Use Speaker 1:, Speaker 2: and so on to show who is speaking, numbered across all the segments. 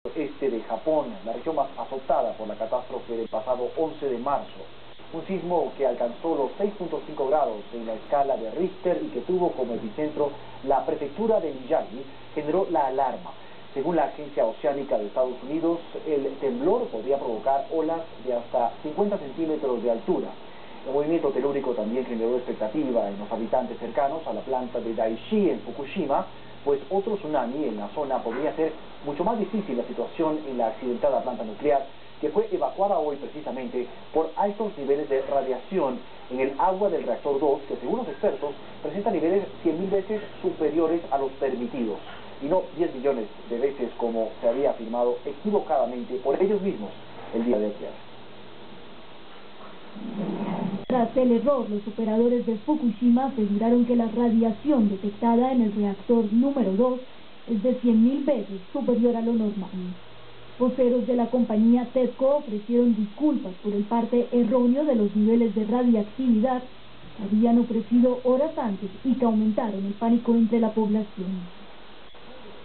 Speaker 1: este de Japón, la región más azotada por la catástrofe del pasado 11 de marzo. Un sismo que alcanzó los 6.5 grados en la escala de Richter y que tuvo como epicentro la prefectura de Miyagi, generó la alarma. Según la Agencia Oceánica de Estados Unidos, el temblor podría provocar olas de hasta 50 centímetros de altura. El movimiento telúrico también generó expectativa en los habitantes cercanos a la planta de Daiichi en Fukushima, pues otro tsunami en la zona podría hacer mucho más difícil la situación en la accidentada planta nuclear, que fue evacuada hoy precisamente por altos niveles de radiación en el agua del reactor 2, que según los expertos presenta niveles 100.000 veces superiores a los permitidos, y no 10 millones de veces como se había afirmado equivocadamente por ellos mismos el día de ayer.
Speaker 2: Tras el error, los operadores de Fukushima aseguraron que la radiación detectada en el reactor número 2 es de 100.000 veces superior a lo normal. Voceros de la compañía TEPCO ofrecieron disculpas por el parte erróneo de los niveles de radiactividad que habían ofrecido horas antes y que aumentaron el pánico entre la población.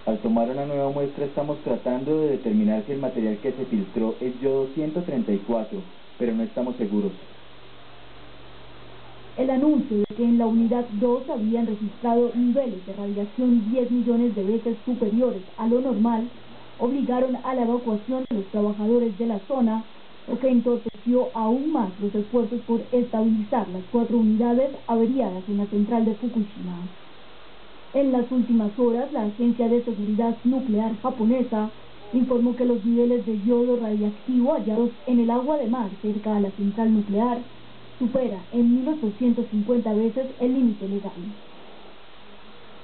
Speaker 3: Al tomar una nueva muestra estamos tratando de determinar si el material que se filtró es yodo 134, pero no estamos seguros.
Speaker 2: El anuncio de que en la unidad 2 habían registrado niveles de radiación 10 millones de veces superiores a lo normal obligaron a la evacuación de los trabajadores de la zona, lo que entorpeció aún más los esfuerzos por estabilizar las 4 unidades averiadas en la central de Fukushima. En las últimas horas, la Agencia de Seguridad Nuclear japonesa informó que los niveles de yodo radiactivo hallados en el agua de mar cerca a la central nuclear supera en 1850 veces el límite legal.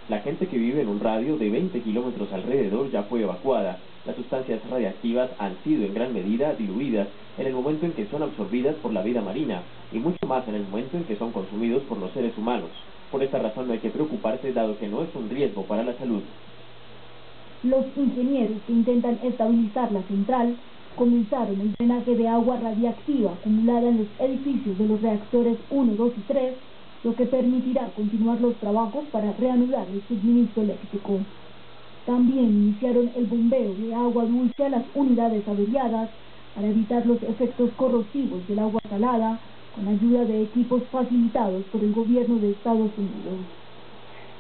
Speaker 4: La gente que vive en un radio de 20 kilómetros alrededor ya fue evacuada. Las sustancias radiactivas han sido en gran medida diluidas en el momento en que son absorbidas por la vida marina y mucho más en el momento en que son consumidos por los seres humanos. Por esta razón no hay que preocuparse, dado que no es un riesgo para la salud.
Speaker 2: Los ingenieros que intentan estabilizar la central comenzaron el drenaje de agua radiactiva acumulada en los edificios de los reactores 1, 2 y 3, lo que permitirá continuar los trabajos para reanudar el suministro eléctrico. También iniciaron el bombeo de agua dulce a las unidades averiadas para evitar los efectos corrosivos del agua salada, con ayuda de equipos facilitados por el gobierno de Estados Unidos.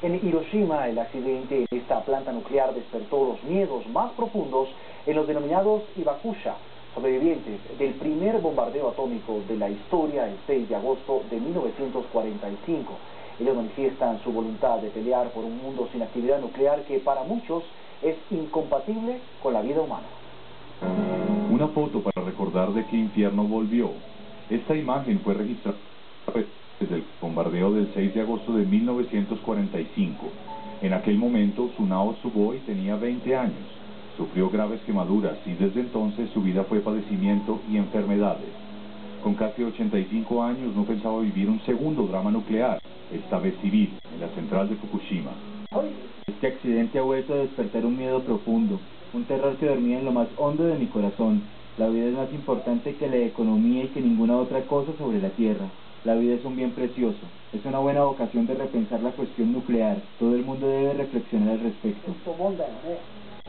Speaker 1: En Hiroshima, el accidente en esta planta nuclear despertó los miedos más profundos en los denominados Hibakusha, sobrevivientes del primer bombardeo atómico de la historia el 6 de agosto de 1945. Ellos manifiestan su voluntad de pelear por un mundo sin actividad nuclear que para muchos es incompatible con la vida humana.
Speaker 5: Una foto para recordar de qué infierno volvió. Esta imagen fue registrada desde el bombardeo del 6 de agosto de 1945. En aquel momento, Tsunao Sugoi tenía 20 años. Sufrió graves quemaduras y desde entonces su vida fue padecimiento y enfermedades. Con casi 85 años no pensaba vivir un segundo drama nuclear, esta vez civil, en la central de Fukushima.
Speaker 3: Este accidente ha vuelto a despertar un miedo profundo, un terror que dormía en lo más hondo de mi corazón. La vida es más importante que la economía y que ninguna otra cosa sobre la Tierra. La vida es un bien precioso. Es una buena ocasión de repensar la cuestión nuclear. Todo el mundo debe reflexionar al respecto.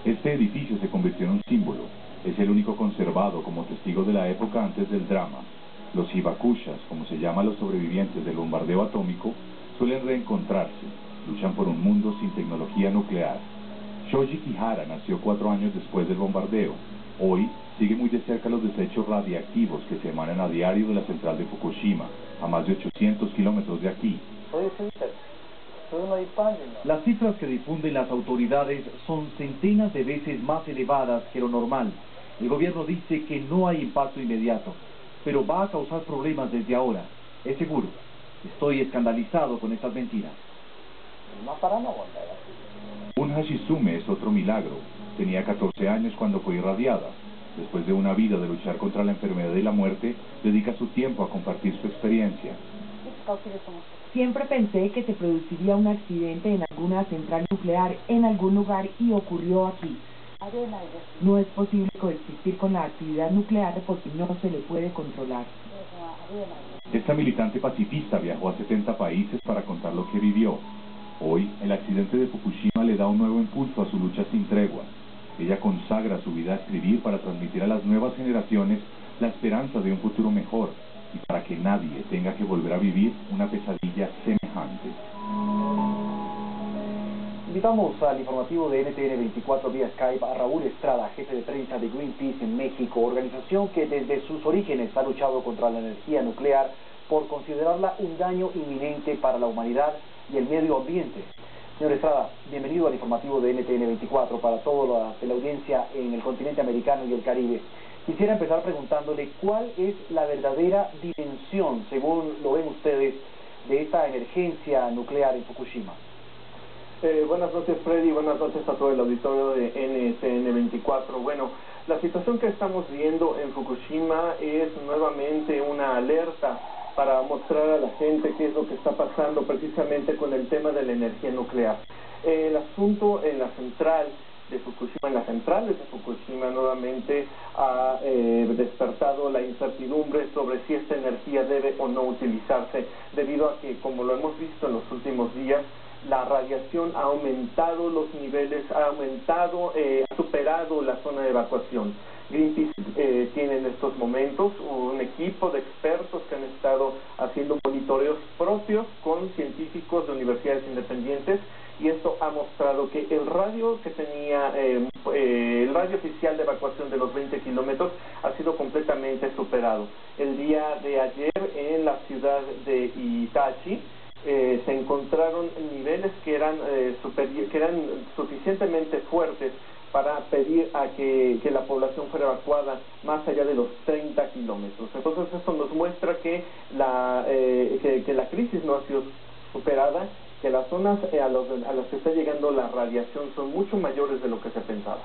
Speaker 5: Este edificio se convirtió en un símbolo. Es el único conservado como testigo de la época antes del drama. Los hibakushas, como se llaman los sobrevivientes del bombardeo atómico, suelen reencontrarse. Luchan por un mundo sin tecnología nuclear. Shoji Kihara nació 4 años después del bombardeo. Hoy sigue muy de cerca los desechos radiactivos que se emanan a diario de la central de Fukushima, a más de 800 kilómetros de aquí.
Speaker 6: Las cifras que difunden las autoridades son centenas de veces más elevadas que lo normal. El gobierno dice que no hay impacto inmediato, pero va a causar problemas desde ahora, es seguro. Estoy escandalizado con estas mentiras.
Speaker 5: Un Hashisume es otro milagro. Tenía 14 años cuando fue irradiada. Después de una vida de luchar contra la enfermedad y la muerte, dedica su tiempo a compartir su experiencia.
Speaker 7: Siempre pensé que se produciría un accidente en alguna central nuclear en algún lugar y ocurrió aquí. No es posible coexistir con la actividad nuclear porque no se le puede controlar.
Speaker 5: Esta militante pacifista viajó a 70 países para contar lo que vivió. Hoy, el accidente de Fukushima le da un nuevo impulso a su lucha sin tregua. Ella consagra su vida a escribir para transmitir a las nuevas generaciones la esperanza de un futuro mejor y para que nadie tenga que volver a vivir una pesadilla semejante.
Speaker 1: Invitamos al informativo de NTN 24 vía Skype a Raúl Estrada, jefe de prensa de Greenpeace en México, organización que desde sus orígenes ha luchado contra la energía nuclear por considerarla un daño inminente para la humanidad y el medio ambiente. Señor Estrada, bienvenido al informativo de NTN 24 para toda la audiencia en el continente americano y el Caribe. Quisiera empezar preguntándole cuál es la verdadera dimensión, según lo ven ustedes, de esta emergencia nuclear en Fukushima.
Speaker 8: Buenas noches, Freddy, buenas noches a todo el auditorio de NTN 24. Bueno, la situación que estamos viendo en Fukushima es nuevamente una alerta para mostrar a la gente qué es lo que está pasando precisamente con el tema de la energía nuclear. El asunto en la central de Fukushima, en las centrales de Fukushima, nuevamente ha despertado la incertidumbre sobre si esta energía debe o no utilizarse, debido a que, como lo hemos visto en los últimos días, la radiación ha aumentado los niveles, ha superado la zona de evacuación. Greenpeace tiene en estos momentos un equipo de expertos que han estado haciendo monitoreos propios con científicos de universidades independientes, y esto ha mostrado que el radio que tenía, el radio oficial de evacuación de los 20 kilómetros ha sido completamente superado. El día de ayer en la ciudad de Itachi, se encontraron niveles que eran suficientemente fuertes para pedir a que la población fuera evacuada más allá de los 30 kilómetros. Entonces esto nos muestra que la crisis no ha sido superada, que las zonas a las que está llegando la radiación son mucho mayores de lo que se pensaba.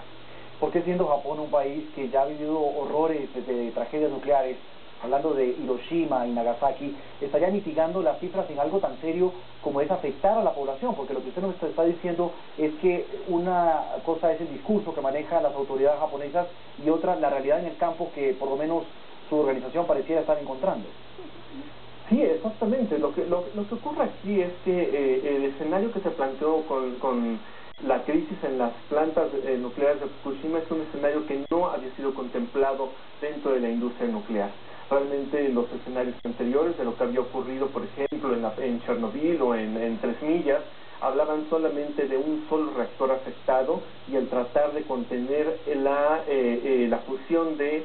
Speaker 1: ¿Por qué, siendo Japón un país que ya ha vivido horrores de tragedias nucleares, hablando de Hiroshima y Nagasaki, estaría mitigando las cifras en algo tan serio como es afectar a la población? Porque lo que usted nos está diciendo es que una cosa es el discurso que manejan las autoridades japonesas y otra la realidad en el campo que por lo menos su organización pareciera estar encontrando.
Speaker 8: Sí, exactamente. Lo que ocurre aquí es que el escenario que se planteó con la crisis en las plantas nucleares de Fukushima es un escenario que no había sido contemplado dentro de la industria nuclear. Realmente los escenarios anteriores de lo que había ocurrido, por ejemplo, en Chernobyl o en Tres Millas, hablaban solamente de un solo reactor afectado y el tratar de contener la fusión de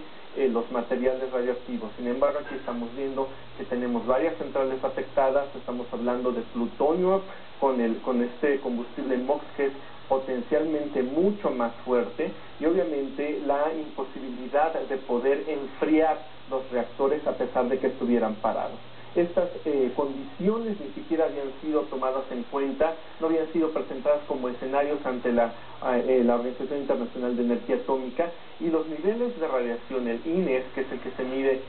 Speaker 8: los materiales radioactivos. Sin embargo, aquí estamos viendo que tenemos varias centrales afectadas. Estamos hablando de plutonio con este combustible MOX, que es potencialmente mucho más fuerte, y obviamente la imposibilidad de poder enfriar los reactores a pesar de que estuvieran parados. Estas condiciones ni siquiera habían sido tomadas en cuenta, no habían sido presentadas como escenarios ante la Organización Internacional de Energía Atómica, y los niveles de radiación, el INES, que es el que se mide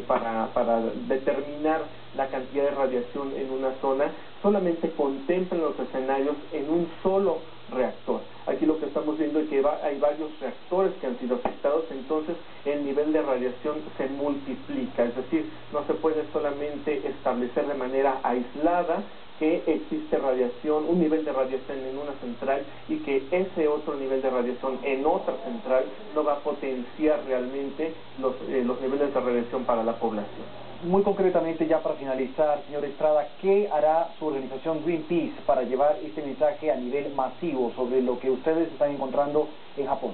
Speaker 8: para determinar la cantidad de radiación en una zona, solamente contemplan los escenarios en un solo reactor. Aquí lo que estamos viendo es que hay varios reactores que han sido afectados, entonces el nivel de radiación se multiplica, es decir, no se puede solamente establecer de manera aislada que existe radiación, un nivel de radiación en una central, y que ese otro nivel de radiación en otra central no va a potenciar realmente los niveles de radiación para la población.
Speaker 1: Muy concretamente, ya para finalizar, señor Estrada, ¿qué hará su organización Greenpeace para llevar este mensaje a nivel masivo sobre lo que ustedes están encontrando en Japón?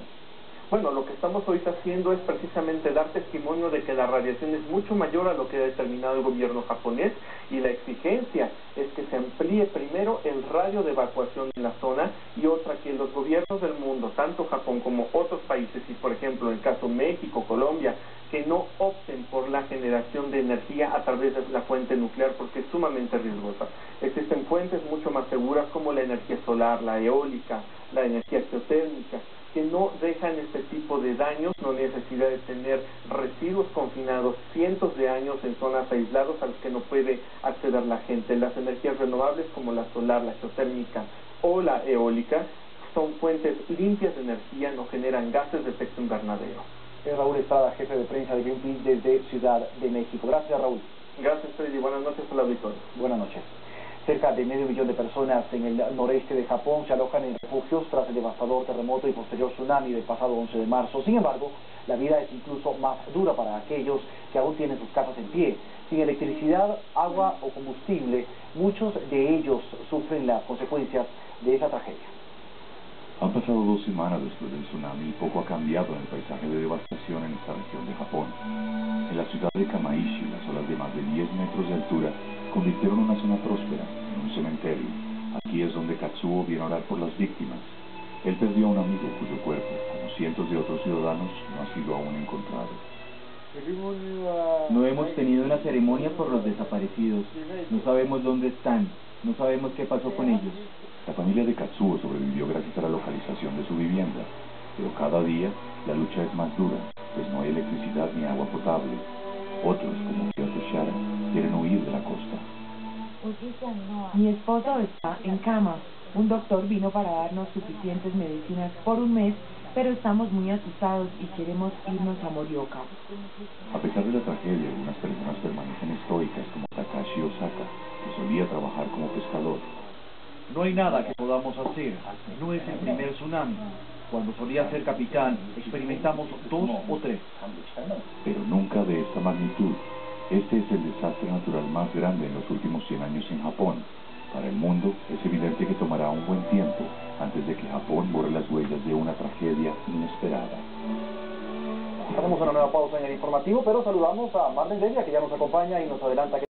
Speaker 8: Bueno, lo que estamos ahorita haciendo es precisamente dar testimonio de que la radiación es mucho mayor a lo que ha determinado el gobierno japonés, y la exigencia es que se amplíe primero el radio de evacuación en la zona, y otra, que los gobiernos del mundo, tanto Japón como otros países, y por ejemplo en el caso México, Colombia, que no opten por la generación de energía a través de la fuente nuclear, porque es sumamente riesgosa. Existen fuentes mucho más seguras como la energía solar, la eólica, la energía geotérmica, que no dejan este tipo de daños, no hay necesidad de tener residuos confinados cientos de años en zonas aisladas a las que no puede acceder la gente. Las energías renovables como la solar, la geotérmica o la eólica son fuentes limpias de energía, no generan gases de efecto invernadero.
Speaker 1: Raúl Estrada, jefe de prensa de Greenpeace desde Ciudad de México. Gracias, Raúl.
Speaker 8: Gracias, Freddy. Buenas noches al auditorio.
Speaker 1: Buenas noches. Cerca de medio millón de personas en el noreste de Japón se alojan en refugios tras el devastador terremoto y posterior tsunami del pasado 11 de marzo. Sin embargo, la vida es incluso más dura para aquellos que aún tienen sus casas en pie. Sin electricidad, agua o combustible, muchos de ellos sufren las consecuencias de esa tragedia.
Speaker 5: Han pasado 2 semanas después del tsunami y poco ha cambiado en el paisaje de devastación en esta región de Japón. En la ciudad de Kamaishi, las olas de más de 10 metros de altura convirtieron una zona próspera en un cementerio. Aquí es donde Katsuo viene a orar por las víctimas. Él perdió a un amigo cuyo cuerpo, como cientos de otros ciudadanos, no ha sido aún encontrado.
Speaker 3: No hemos tenido una ceremonia por los desaparecidos. No sabemos dónde están. No sabemos qué pasó con ellos.
Speaker 5: La familia de Katsuo sobrevivió gracias a la localización de su vivienda, pero cada día la lucha es más dura, pues no hay electricidad ni agua potable. Otros, como Kyoto Shara, quieren huir de la costa.
Speaker 7: Mi esposo está en cama. Un doctor vino para darnos suficientes medicinas por un mes, pero estamos muy asustados y queremos irnos a Morioka.
Speaker 5: A pesar de la tragedia, algunas personas permanecen estoicas, como Takashi Osaka, que solía trabajar como pescador.
Speaker 6: No hay nada que podamos hacer. No es el primer tsunami. Cuando solía ser capitán, experimentamos 2 o 3.
Speaker 5: Pero nunca de esta magnitud. Este es el desastre natural más grande en los últimos 100 años en Japón. Para el mundo, es evidente que tomará un buen tiempo antes de que Japón borre las huellas de una tragedia inesperada.
Speaker 1: Hacemos una nueva pausa en el informativo, pero saludamos a Marlene Delia, que ya nos acompaña y nos adelanta que